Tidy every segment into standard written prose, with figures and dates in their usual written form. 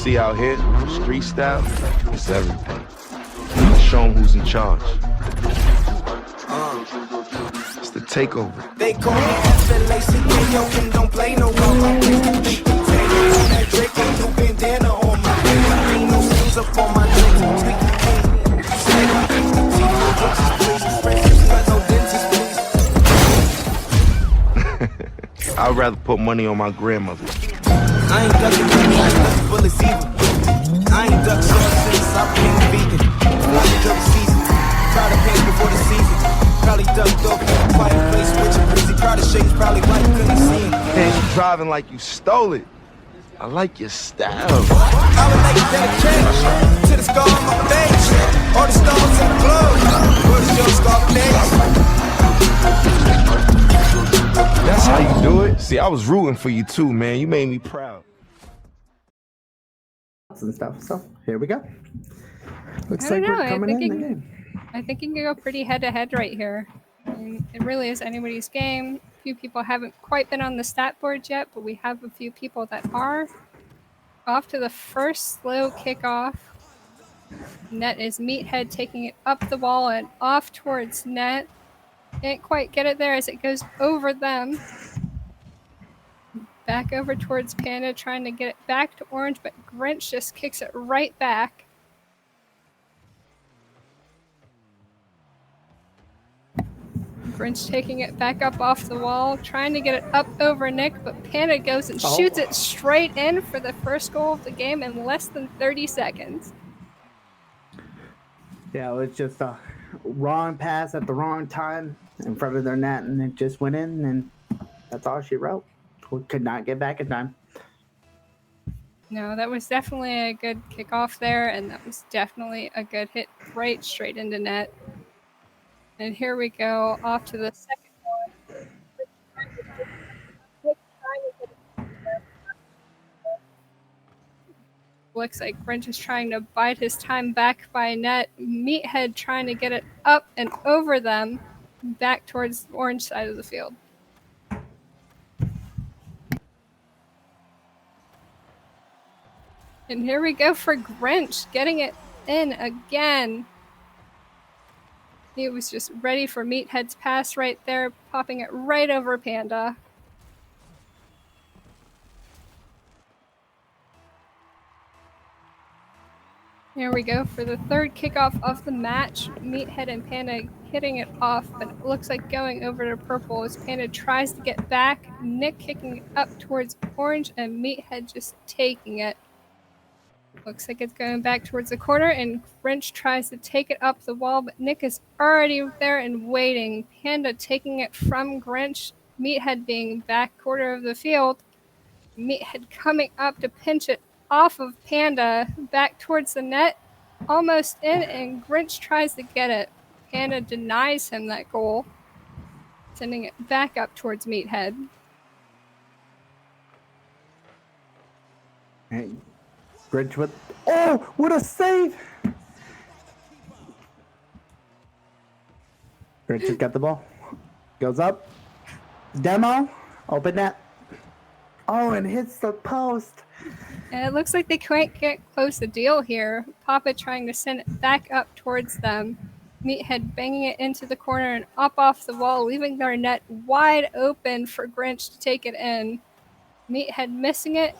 see out here, street style, it's everything. Let's show them who's in charge. It's the takeover. They call me FLACKO and don't play no role. That Drake and you bandana on my head. Ain't no strings up on my drink. I'd rather put money on my grandmother. I ain't ducking money, I ain't ducking bullets either. I ain't ducked short since I became a vegan. Probably ducked season, try to pay before the season. Probably ducked off in a quiet place with your breezy. Proud of shades, probably why you couldn't see him. And you driving like you stole it. I like your style. I would like to dedicate to the scar on my face. All the stars in the globe. Where does your scar face? That's how you do it. See, I was rooting for you too, man. You made me proud. And stuff. So here we go. Looks I like don't know. we're coming in the game. I think you can go pretty head-to-head right here. I mean, it really is anybody's game. A few people haven't quite been on the stat board yet, but we have a few people that are. Off to the first slow kickoff. Net is Meathead taking it up the wall and off towards net. Can't quite get it there as it goes over them. Back over towards Panda, trying to get it back to Orange, but Grinch just kicks it right back. Grinch taking it back up off the wall, trying to get it up over Nick, but Panda goes and shoots it straight in for the first goal of the game in less than 30 seconds. Yeah, it was just a wrong pass at the wrong time in front of their net, and it just went in, and that's all she wrote. We could not get back in time. No, that was definitely a good kickoff there, and that was definitely a good hit right straight into net. And here we go off to the second one. Looks like Grinch is trying to bide his time back by net. Meathead trying to get it up and over them, back towards the orange side of the field. And here we go for Grinch, getting it in again. He was just ready for Meathead's pass right there, popping it right over Panda. Here we go for the third kickoff of the match. Meathead and Panda hitting it off, but it looks like going over to purple as Panda tries to get back. Nick kicking it up towards orange and Meathead just taking it. Looks like it's going back towards the corner, and Grinch tries to take it up the wall, but Nick is already there and waiting. Panda taking it from Grinch, Meathead being back quarter of the field. Meathead coming up to pinch it off of Panda, back towards the net, almost in, and Grinch tries to get it. Panda denies him that goal, sending it back up towards Meathead. Hey. Grinch with, oh, what a save! Grinch has got the ball. Goes up. Demo. Open net. Oh, and hits the post. And it looks like they can't get close the deal here. Papa trying to send it back up towards them. Meathead banging it into the corner and up off the wall, leaving their net wide open for Grinch to take it in. Meathead missing it,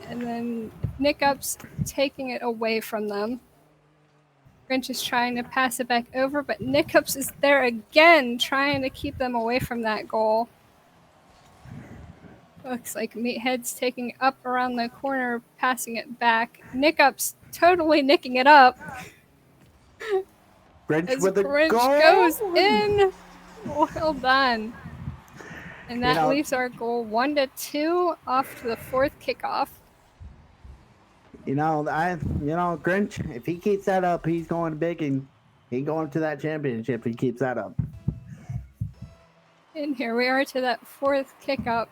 and then Nickups taking it away from them. Grinch is trying to pass it back over, but Nickups is there again, trying to keep them away from that goal. Looks like Meathead's taking it up around the corner, passing it back. Nickups totally nicking it up. Grinch As with a Grinch goal. goes in. Well done. And that You know, leaves our goal 1-2 off to the fourth kickoff. Grinch, if he keeps that up, he's going big and he's going to that championship if he keeps that up. And here we are to that fourth kickup.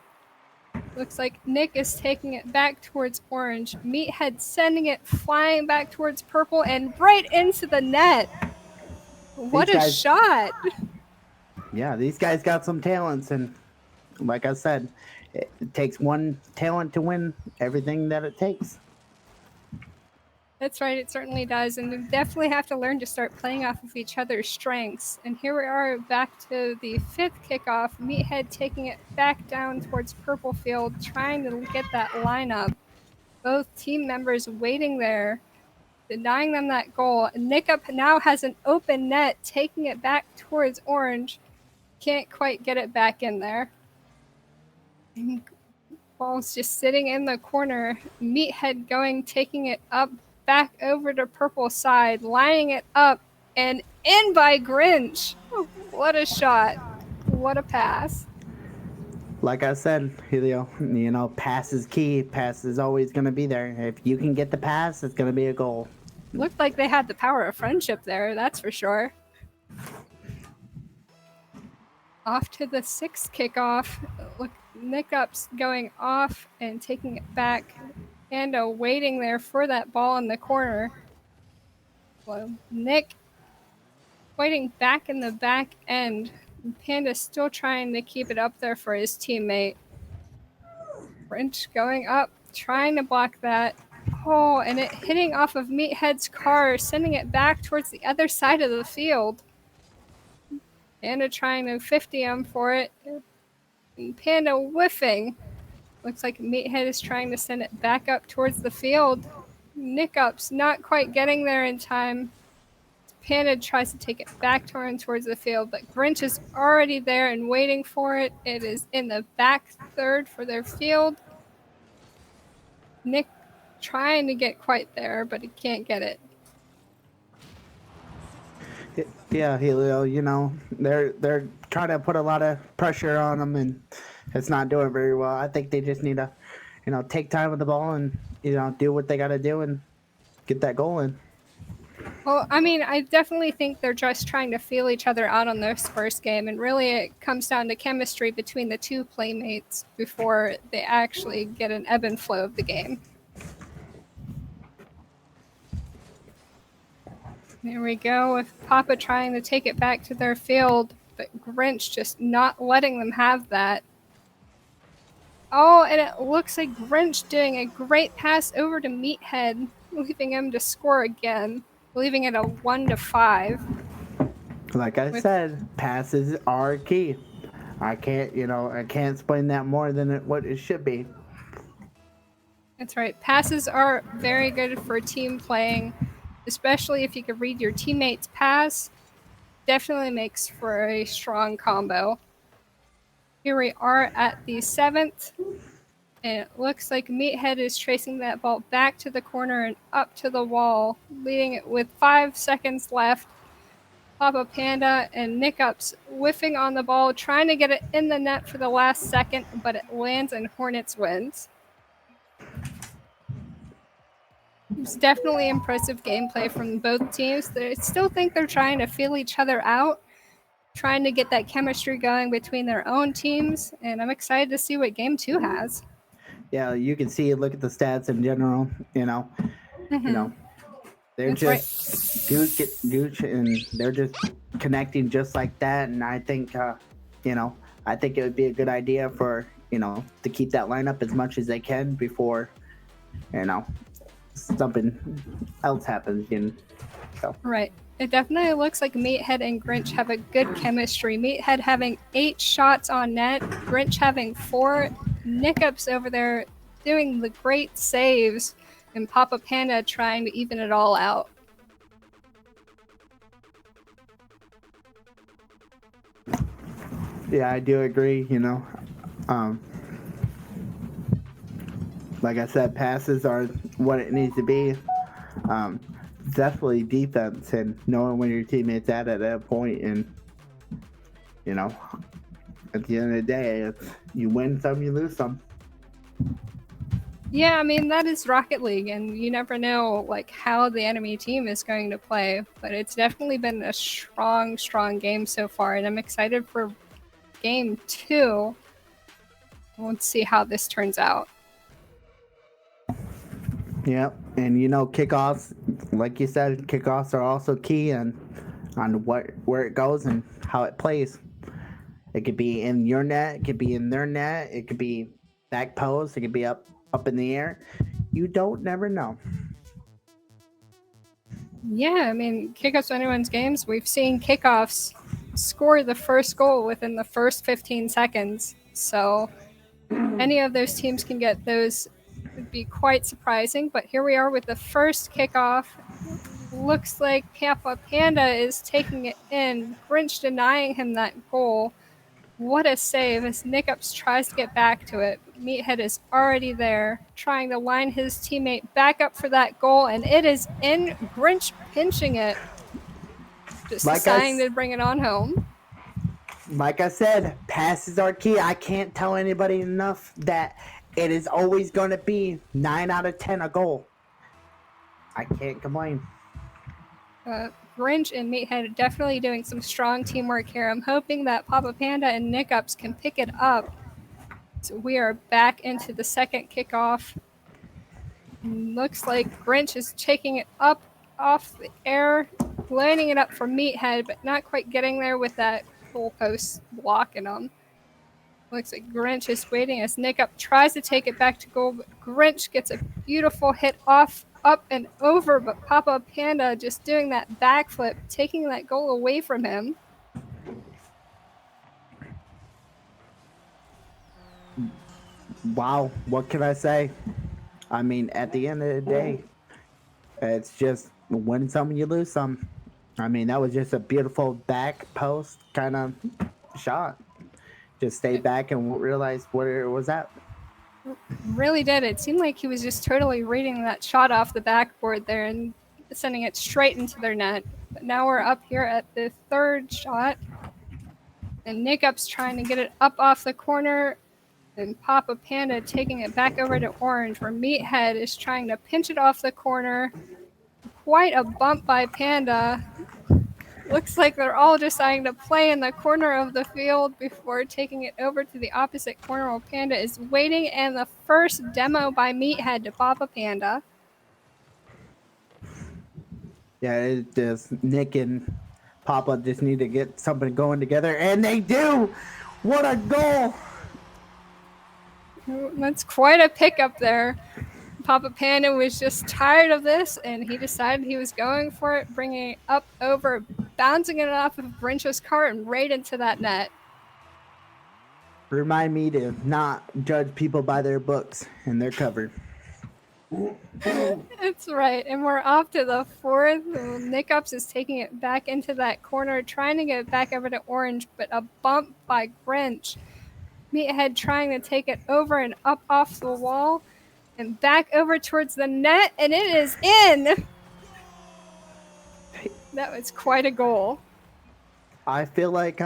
Looks like Nick is taking it back towards orange. Meathead sending it flying back towards purple and right into the net. What a shot. Yeah, these guys got some talents, and like I said, it takes one talent to win everything that it takes. That's right, it certainly does. And we definitely have to learn to start playing off of each other's strengths. And here we are back to the 5th kickoff. Meathead taking it back down towards Purple Field, trying to get that lineup. Both team members waiting there, denying them that goal. Nick Up now has an open net, taking it back towards Orange. Can't quite get it back in there. And ball's just sitting in the corner. Meathead going, taking it up, back over to Purple side, lining it up, and in by Grinch. What a shot. What a pass. Like I said, Helio, you know, pass is key. Pass is always going to be there. If you can get the pass, it's going to be a goal. Looked like they had the power of friendship there, that's for sure. Off to the 6th kickoff. Look, Nick Up's going off and taking it back. Panda waiting there for that ball in the corner. Well, Nick waiting back in the back end. Panda still trying to keep it up there for his teammate. French going up, trying to block that. Oh, and it hitting off of Meathead's car, sending it back towards the other side of the field. Panda trying to 50 him for it. And Panda whiffing. Looks like Meathead is trying to send it back up towards the field. Nick Up's not quite getting there in time. Panda tries to take it back towards the field, but Grinch is already there and waiting for it. It is in the back third for their field. Nick trying to get quite there, but he can't get it. Yeah, Helio, you know, they're trying to put a lot of pressure on them, and it's not doing very well. I think they just need to, you know, take time with the ball and, you know, do what they got to do and get that goal in. Well, I mean, I definitely think they're just trying to feel each other out on this first game, and really it comes down to chemistry between the two playmates before they actually get an ebb and flow of the game. There we go, with Papa trying to take it back to their field, but Grinch just not letting them have that. Oh, and it looks like Grinch doing a great pass over to Meathead, leaving him to score again, leaving it a 1-5. Like I said, passes are key. I can't explain that more than what it should be. That's right. Passes are very good for team playing, especially if you can read your teammate's pass. Definitely makes for a strong combo. Here we are at the 7th, and it looks like Meathead is tracing that ball back to the corner and up to the wall, leading it with 5 seconds left. Papa Panda and Nick Ups whiffing on the ball, trying to get it in the net for the last second, but it lands and Hornets wins. It's definitely impressive gameplay from both teams. I still think they're trying to feel each other out, trying to get that chemistry going between their own teams, and I'm excited to see what Game 2 has. Yeah, you can see, look at the stats in general, you know. They're That's just gooch, and they're just connecting just like that. And I think, I think it would be a good idea for, to keep that lineup as much as they can before, something else happens. So. Right. It definitely looks like Meathead and Grinch have a good chemistry. Meathead having 8 shots on net, Grinch having 4. Nick Ups over there doing the great saves, and Papa Panda trying to even it all out. Yeah, I do agree, like I said, passes are what it needs to be. Definitely defense and knowing when your teammate's at that point, and at the end of the day, it's you win some, you lose some. Yeah, I mean, that is Rocket League, and you never know how the enemy team is going to play, but it's definitely been a strong game so far, and I'm excited for Game 2. Let's see how this turns out. Yep, and kickoffs, like you said, kickoffs are also key on where it goes and how it plays. It could be in your net, it could be in their net, it could be back post, it could be up in the air. You don't never know. Yeah, I mean, kickoffs are anyone's games. We've seen kickoffs score the first goal within the first 15 seconds. So any of those teams can get those would be quite surprising. But here we are with the first kickoff. Looks like Papa Panda is taking it in. Grinch denying him that goal. What a save as Nickups tries to get back to it. Meathead is already there, trying to line his teammate back up for that goal, and it is in. Grinch pinching it, just deciding to bring it on home. Like I said, passes are key. I can't tell anybody enough that it is always going to be 9 out of 10 a goal. I can't complain. Grinch and Meathead definitely doing some strong teamwork here. I'm hoping that Papa Panda and Nickups can pick it up. So we are back into the second kickoff. Looks like Grinch is taking it up off the air, lining it up for Meathead, but not quite getting there with that goalpost blocking him. Looks like Grinch is waiting as Nickup tries to take it back to goal, but Grinch gets a beautiful hit off, up and over, but Papa Panda just doing that backflip, taking that goal away from him. Wow, what can I say? I mean, at the end of the day, it's just win some, you lose some. I mean, that was just a beautiful back post kind of shot. Just stay back and realize where it was at. Really did. It seemed like he was just totally reading that shot off the backboard there and sending it straight into their net. But now we're up here at the third shot. And Nickup's trying to get it up off the corner. And Papa Panda taking it back over to Orange, where Meathead is trying to pinch it off the corner. Quite a bump by Panda. Looks like they're all deciding to play in the corner of the field before taking it over to the opposite corner while Panda is waiting. And the first demo by Meathead to Papa Panda. Yeah, it just Nick and Papa just need to get something going together, and they do. What a goal! That's quite a pickup there. Papa Panda was just tired of this, and he decided he was going for it, bringing it up over, bouncing it off of Grinch's cart and right into that net. Remind me to not judge people by their books and their cover. That's right, and we're off to the fourth. Nickups is taking it back into that corner, trying to get it back over to Orange, but a bump by Grinch. Meathead trying to take it over and up off the wall and back over towards the net, and it is in! That was quite a goal. I feel like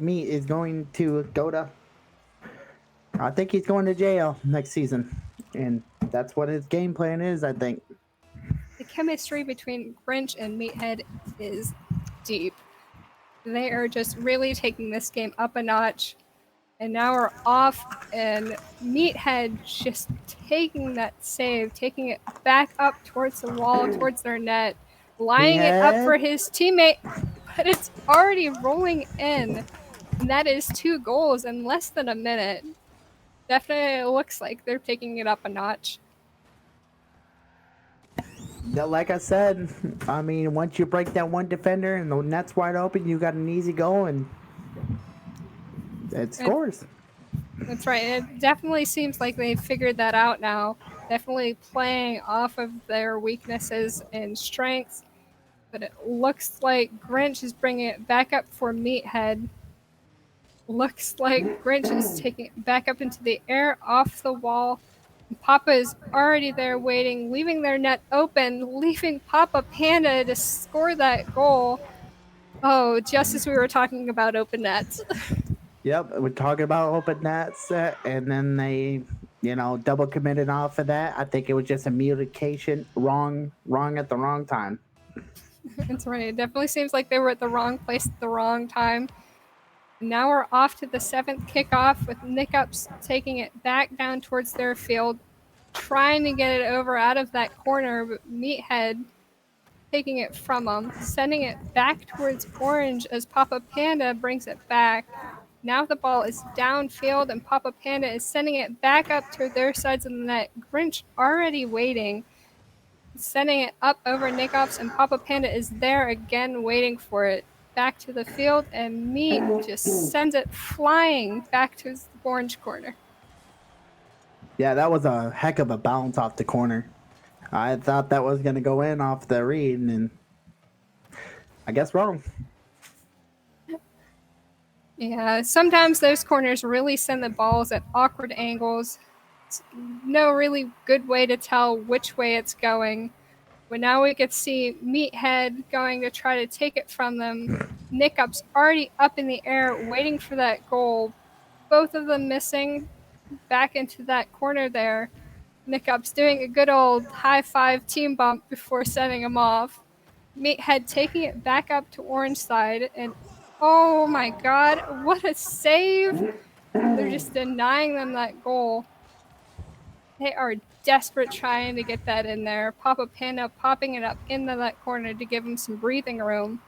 Meat is going to go to. I think he's going to jail next season, and that's what his game plan is. I think the chemistry between Grinch and Meathead is deep. They are just really taking this game up a notch. And now we're off, and Meathead just taking that save, taking it back up towards the wall, towards their net, lining it up for his teammate, but it's already rolling in. And that is 2 goals in less than a minute. Definitely looks like they're taking it up a notch. like I said, I mean, once you break that one defender and the net's wide open, you got an easy goal, and it scores. That's right. It definitely seems like they've figured that out now. Definitely playing off of their weaknesses and strengths. But it looks like Grinch is bringing it back up for Meathead. Looks like Grinch is taking it back up into the air off the wall. Papa is already there waiting, leaving their net open, leaving Papa Panda to score that goal. Oh, just as we were talking about open nets. Yep, we're talking about open nets, and then they, double committed off of that. I think it was just a communication wrong at the wrong time. That's right. It definitely seems like they were at the wrong place at the wrong time. Now we're off to the 7th kickoff with Nickups taking it back down towards their field, trying to get it over out of that corner, but Meathead taking it from them, sending it back towards Orange as Papa Panda brings it back. Now the ball is downfield and Papa Panda is sending it back up to their sides of the net. Grinch already waiting. sending it up over Nickops, and Papa Panda is there again waiting for it. Back to the field, and Meat just sends it flying back to his orange corner. Yeah, that was a heck of a bounce off the corner. I thought that was going to go in off the read, and I guess wrong. Yeah, sometimes those corners really send the balls at awkward angles. It's no really good way to tell which way it's going. But now we could see Meathead going to try to take it from them. Nickup's already up in the air waiting for that goal. Both of them missing back into that corner there. Nickup's doing a good old high five team bump before sending him off. Meathead taking it back up to orange side, and oh my god, what a save! They're just denying them that goal. They are desperate trying to get that in there. Papa Panda popping it up into that corner to give him some breathing room.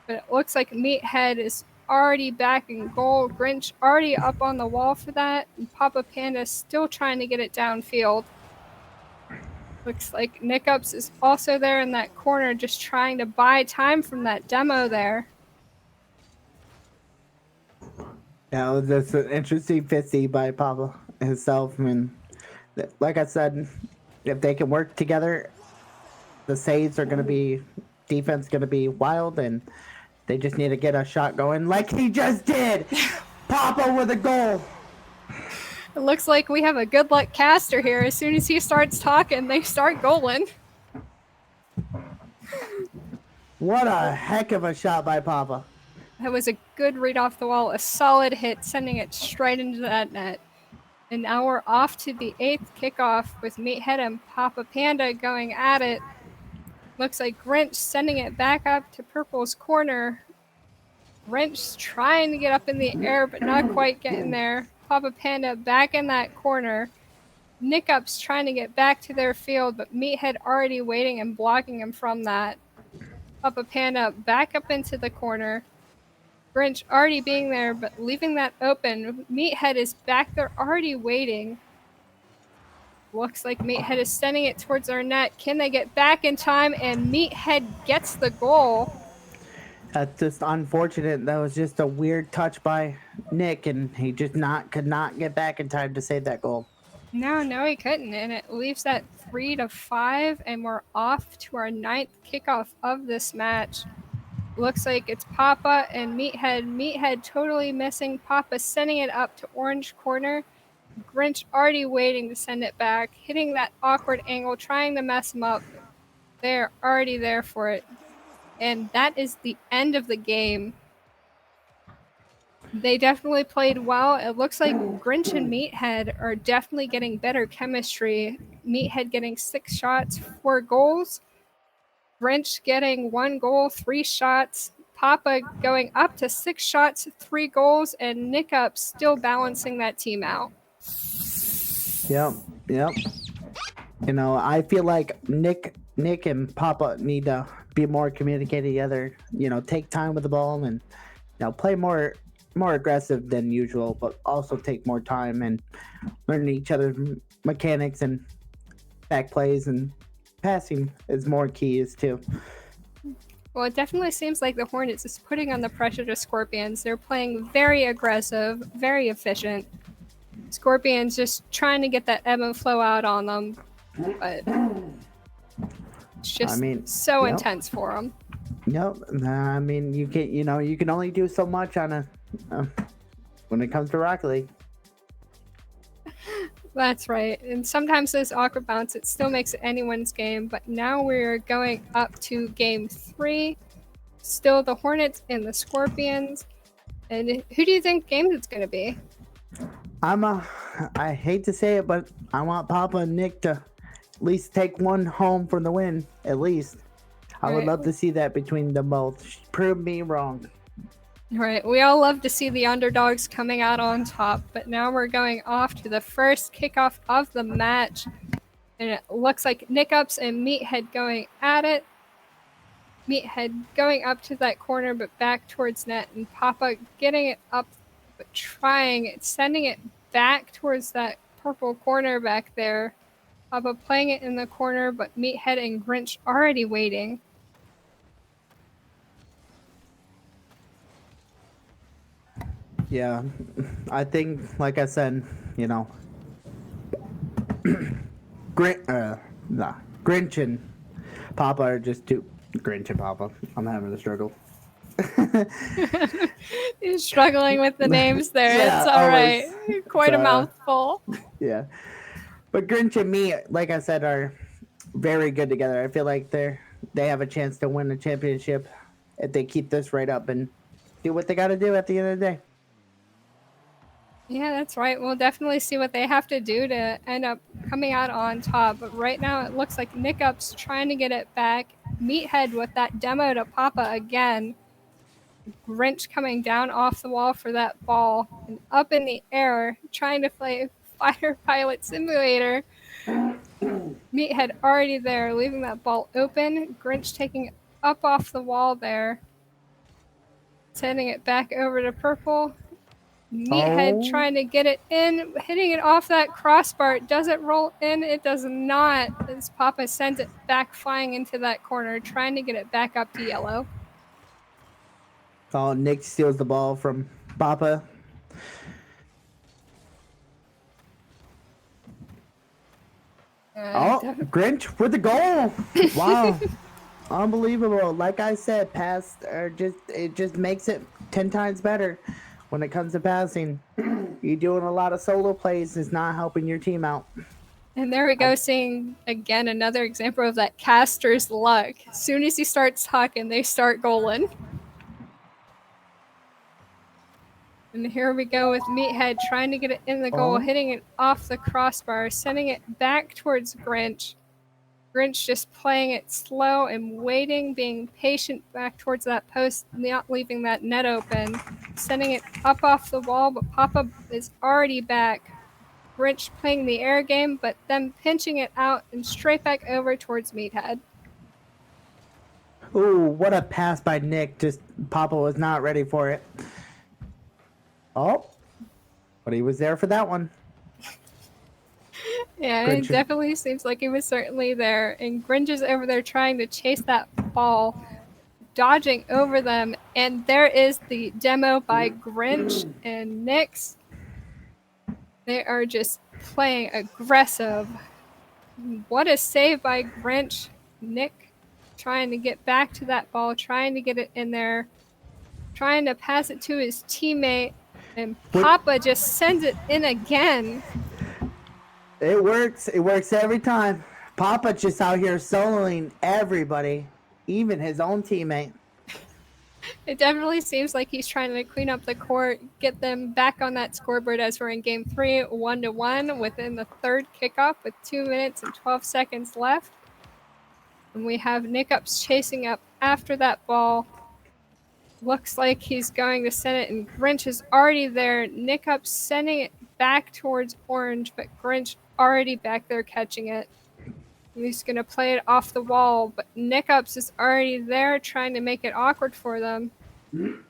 But it looks like Meathead is already back in goal. Grinch already up on the wall for that. And Papa Panda still trying to get it downfield. Looks like Nickups is also there in that corner just trying to buy time from that demo there. Yeah, it was just an interesting 50 by Papa himself. I mean, like I said, if they can work together, the saves are going to be, defense going to be wild, and they just need to get a shot going like he just did. Papa with a goal. It looks like we have a good luck caster here. As soon as he starts talking, they start goaling. What a heck of a shot by Papa. That was a good read off the wall, a solid hit, sending it straight into that net. And now we're off to the 8th kickoff with Meathead and Papa Panda going at it. Looks like Grinch sending it back up to Purple's corner. Grinch trying to get up in the air, but not quite getting there. Papa Panda back in that corner. Nickup's trying to get back to their field, but Meathead already waiting and blocking him from that. Papa Panda back up into the corner. Grinch already being there, but leaving that open. Meathead is back there already waiting. Looks like Meathead is sending it towards our net. Can they get back in time? And Meathead gets the goal. That's just unfortunate. That was just a weird touch by Nick, and he just could not get back in time to save that goal. No, he couldn't. And it leaves that 3-5, and we're off to our 9th kickoff of this match. Looks like it's Papa and Meathead. Meathead totally missing. Papa sending it up to orange corner. Grinch already waiting to send it back, hitting that awkward angle, trying to mess him up. They're already there for it. And that is the end of the game. They definitely played well. It looks like Grinch and Meathead are definitely getting better chemistry. Meathead getting 6 shots, 4 goals. Grinch getting 1 goal, 3 shots. Papa going up to 6 shots, 3 goals, and Nickup still balancing that team out. Yep. You know, I feel like Nick and Papa need to be more communicated together. You know, take time with the ball and play more aggressive than usual, but also take more time and learn each other's mechanics and back plays, and passing is more keys too. Well, it definitely seems like the Hornets is putting on the pressure to Scorpions. They're playing very aggressive, very efficient. Scorpions just trying to get that ebb and flow out on them, but it's just so intense for them. Yep. I mean, you can only do so much on when it comes to Rocket League. That's right. And sometimes those awkward bounce, it still makes it anyone's game. But now we're going up to game 3. Still the Hornets and the Scorpions. And who do you think game it's going to be? I hate to say it, but I want Papa and Nick to at least take one home from the win, at least. I would love to see that between them both. Prove me wrong. Right. We all love to see the underdogs coming out on top, but now we're going off to the first kickoff of the match. And it looks like Nickups and Meathead going at it. Meathead going up to that corner, but back towards net, and Papa getting it up, but sending it back towards that purple corner back there. Papa playing it in the corner, but Meathead and Grinch already waiting. Yeah, I think, like I said, you know, Grinch and Papa are just too. Grinch and Papa. I'm having a struggle. He's struggling with the names there. Yeah, It's all I right. was- Quite a so- mouthful. Yeah, but Grinch and me, like I said, are very good together. I feel like they have a chance to win the championship if they keep this right up and do what they got to do at the end of the day. Yeah, that's right. We'll definitely see what they have to do to end up coming out on top. But right now, it looks like Nickup's trying to get it back. Meathead with that demo to Papa again. Grinch coming down off the wall for that ball and up in the air, trying to play Fighter Pilot Simulator. Meathead already there, leaving that ball open. Grinch taking it up off the wall there, sending it back over to Purple. Meathead Oh. trying to get it in, hitting it off that crossbar. Does it roll in? It does not. As Papa sends it back flying into that corner, trying to get it back up to yellow. Oh, Nick steals the ball from Papa. Oh, Grinch with the goal! Wow, unbelievable! Like I said, it just makes it 10 times better when it comes to passing. You doing a lot of solo plays is not helping your team out. And there we go, seeing again another example of that caster's luck. As soon as he starts talking, they start goaling. And here we go with Meathead trying to get it in the goal, hitting it off the crossbar, sending it back towards Grinch. Grinch just playing it slow and waiting, being patient back towards that post, not leaving that net open. Sending it up off the wall, but Papa is already back. Grinch playing the air game, but then pinching it out and straight back over towards Meathead. Ooh, what a pass by Nick. Just Papa was not ready for it. Oh, but he was there for that one. Yeah, it definitely seems like he was certainly there. And Grinch is over there trying to chase that ball, dodging over them. And there is the demo by Grinch and Nyx. They are just playing aggressive. What a save by Grinch. Nick trying to get back to that ball, trying to get it in there, trying to pass it to his teammate. And Papa just sends it in again. It works. It works every time. Papa just out here soloing everybody, even his own teammate. It definitely seems like he's trying to clean up the court, get them back on that scoreboard as we're in game 3, 1-1 within the third kickoff with 2 minutes and 12 seconds left. And we have Nickups chasing up after that ball. Looks like he's going to send it, and Grinch is already there. Nickups sending it back towards Orange, but Grinch already back there catching it. He's going to play it off the wall, but Nickups is already there trying to make it awkward for them.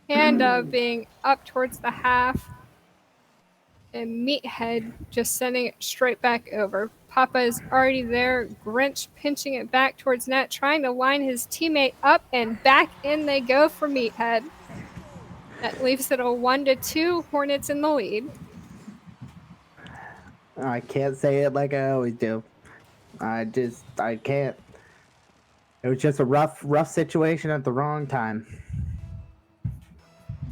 Panda being up towards the half. And Meathead just sending it straight back over. Papa is already there. Grinch pinching it back towards net, trying to line his teammate up, and back in they go for Meathead. That leaves it a 1-2. Hornets in the lead. I can't say it like I always do. I can't. It was just a rough situation at the wrong time.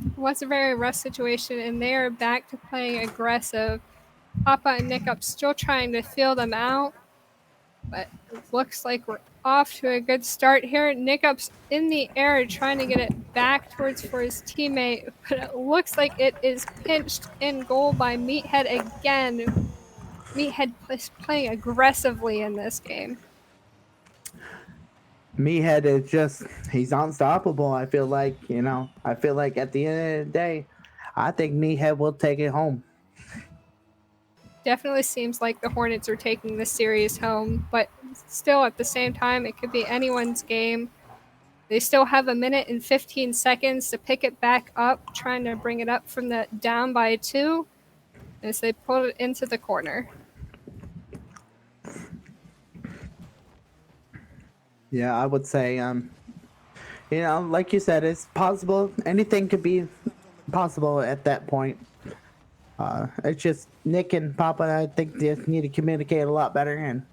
It was a very rough situation, and they are back to playing aggressive. Papa and Nickup still trying to feel them out, but it looks like we're off to a good start here. Nickup's in the air trying to get it back towards for his teammate, but it looks like it is pinched in goal by Meathead again. Meathead is playing aggressively in this game. Meathead is he's unstoppable. I feel like, at the end of the day, I think Meathead will take it home. Definitely seems like the Hornets are taking this series home, but still at the same time, it could be anyone's game. They still have 1 minute and 15 seconds to pick it back up, trying to bring it up from the down by 2 as they pull it into the corner. Yeah, I would say, like you said, it's possible. Anything could be possible at that point. It's just Nick and Papa, I think, just need to communicate a lot better. And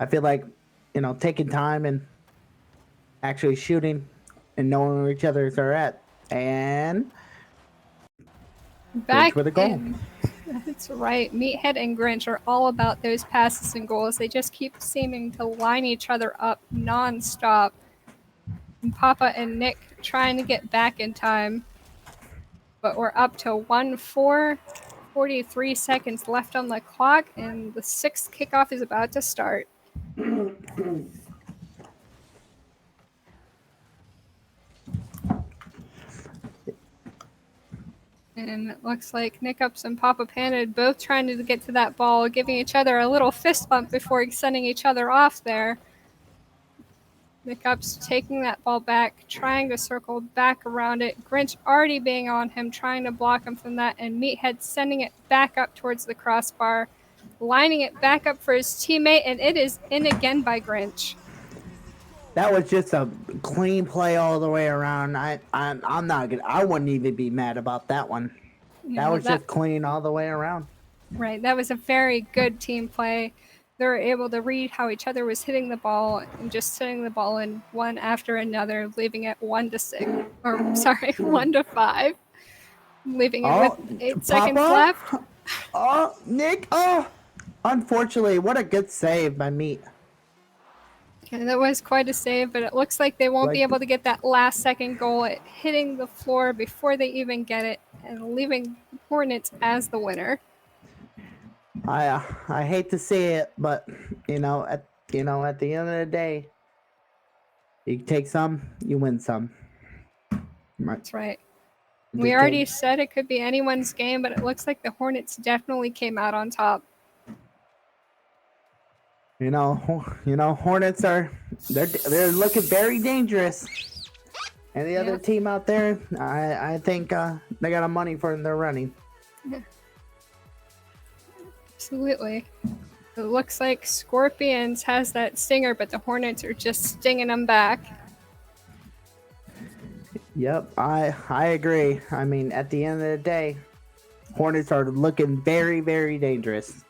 I feel like, taking time and actually shooting and knowing where each other's are at. And Grinch Back with a goal. in. That's right. Meathead and Grinch are all about those passes and goals. They just keep seeming to line each other up nonstop. And Papa and Nick trying to get back in time. But we're up to 1-4, 43 seconds left on the clock, and the sixth kickoff is about to start. And it looks like Nick Ups and Papa Panda both trying to get to that ball, giving each other a little fist bump before sending each other off there. Nick Ups taking that ball back, trying to circle back around it. Grinch already being on him, trying to block him from that, and Meathead sending it back up towards the crossbar, lining it back up for his teammate, and it is in again by Grinch. That was just a clean play all the way around. I'm not gonna. I wouldn't even be mad about that one. That was just clean all the way around. Right, that was a very good team play. They were able to read how each other was hitting the ball and just sending the ball in one after another, leaving it 1-6, or sorry, 1-5, leaving it with 8 seconds left. Oh, Nick! Oh, unfortunately, what a good save by Meat. And that was quite a save, but it looks like they won't be able to get that last second goal at hitting the floor before they even get it, and leaving Hornets as the winner. I hate to see it, but at the end of the day, you take some, you win some. That's right. We already said it could be anyone's game, but it looks like the Hornets definitely came out on top. Hornets they're looking very dangerous, and the other team out there, I think they got a money for their running. Yeah. Absolutely. It looks like Scorpions has that stinger, but the Hornets are just stinging them back. Yep, I agree. I mean, at the end of the day, Hornets are looking very, very dangerous.